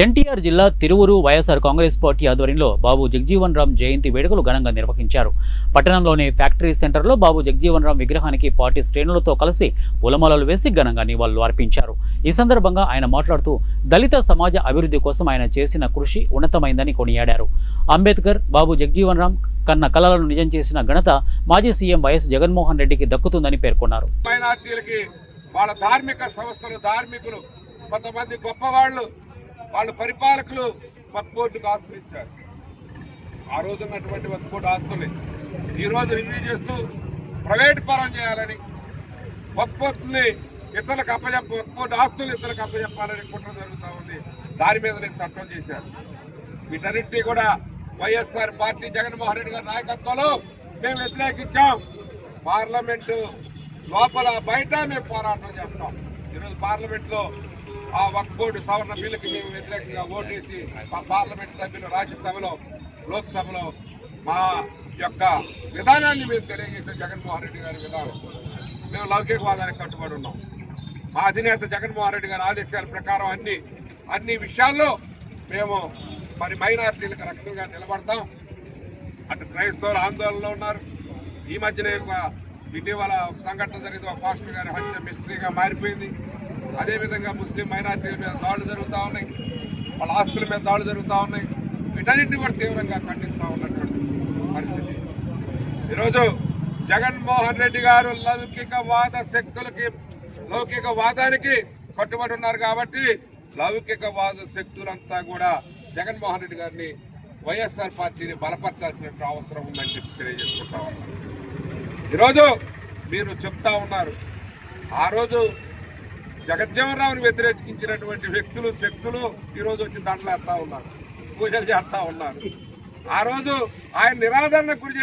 ఎన్టీఆర్ జిల్లా తిరువురు వైఎస్ఆర్ కాంగ్రెస్ పార్టీ ఆధ్వర్యంలో బాబు జగజీవన్ రామ్ జయంతి వేడుకలు ఘనంగా నిర్వహించారు. పట్టణంలోని ఫ్యాక్టరీ సెంటర్లో బాబు జగజీవన్ రామ్ విగ్రహానికి పార్టీ శ్రేణులతో కలిసి పూలమాలలు వేసి ఘనంగా నివాళులు అర్పించారు. ఈ సందర్భంగా ఆయన మాట్లాడుతూ దళిత సమాజ అభివృద్ధి కోసం ఆయన చేసిన కృషి ఉన్నతమైందని కొనియాడారు. అంబేద్కర్ బాబు జగజీవన్ రామ్ కన్న కలలను నిజం చేసిన ఘనత మాజీ సీఎం వైఎస్ జగన్మోహన్ రెడ్డికి దక్కుతుందని పేర్కొన్నారు. వాళ్ళ ధార్మిక సంస్థలు, ధార్మికులు, కొంతమంది గొప్పవాళ్ళు, వాళ్ళ పరిపాలకులు వక్ఫ్ బోర్డుకు ఆస్తులు ఇచ్చారు. ఆ రోజు ఉన్నటువంటి వక్ఫ్ బోర్డు ఆస్తుల్ని ఈరోజు రివ్యూ చేస్తూ ప్రైవేట్ పరం చేయాలని, వక్ఫ్ బోర్డుని ఇతరులకు వక్ఫ్ బోర్డు ఆస్తులు ఇతరులకు అప్పచెప్పాలని కుట్ర జరుగుతూ ఉంది. దాని మీద నేను చట్టం చేశాను. వీటన్నింటినీ కూడా వైఎస్ఆర్ పార్టీ జగన్మోహన్ రెడ్డి గారి నాయకత్వంలో మేము వ్యతిరేకించాం. పార్లమెంటు లోపల బయట మేము పోరాటం చేస్తాం. ఈరోజు పార్లమెంట్లో ఆ వక్ఫ్ బోర్డు సవరణ బిల్లుకి మేము వ్యతిరేకంగా ఓటేసి మా పార్లమెంట్ సభ్యులు రాజ్యసభలో, లోక్సభలో మా యొక్క విధానాన్ని మేము తెలియజేసే జగన్మోహన్ రెడ్డి గారి విధానం. మేము లౌకికవాదానికి కట్టుబడి ఉన్నాం. మా అధినేత జగన్మోహన్ రెడ్డి గారి ఆదేశాల ప్రకారం అన్ని విషయాల్లో మేము మరి మైనారిటీలకు రక్షణగా నిలబడతాం. అటు క్రైస్తవులు ఆందోళనలో ఉన్నారు. ఈ మధ్యనే ఇటీవల ఒక సంఘటన జరిగింది. ఒక పాస్టర్ గారి హత్య మిస్టరీగా మారిపోయింది. అదేవిధంగా ముస్లిం మైనారిటీల మీద దాడులు జరుగుతూ ఉన్నాయి, వాళ్ళ ఆస్తుల మీద దాడులు జరుగుతూ ఉన్నాయి. వీటన్నింటినీ కూడా తీవ్రంగా ఖండిస్తూ ఉన్నటువంటి పరిస్థితి. ఈరోజు జగన్మోహన్ రెడ్డి గారు లౌకికవాదానికి కట్టుబడి ఉన్నారు. కాబట్టి లౌకికవాద శక్తులంతా కూడా జగన్మోహన్ రెడ్డి గారిని, వైఎస్ఆర్ పార్టీని బలపరచాల్సినటువంటి అవసరం ఉందని చెప్పి తెలియజేసుకుంటా ఉన్నారు. ఈరోజు మీరు చెప్తా ఉన్నారు, ఆ రోజు జగజ్జీవన్ రామ్ని వ్యతిరేకించినటువంటి వ్యక్తులు, శక్తులు ఈరోజు వచ్చి దండలేస్తా ఉన్నారు, పూజలు చేస్తూ ఉన్నారు. ఆ రోజు ఆయన నిరాదరణకు గురి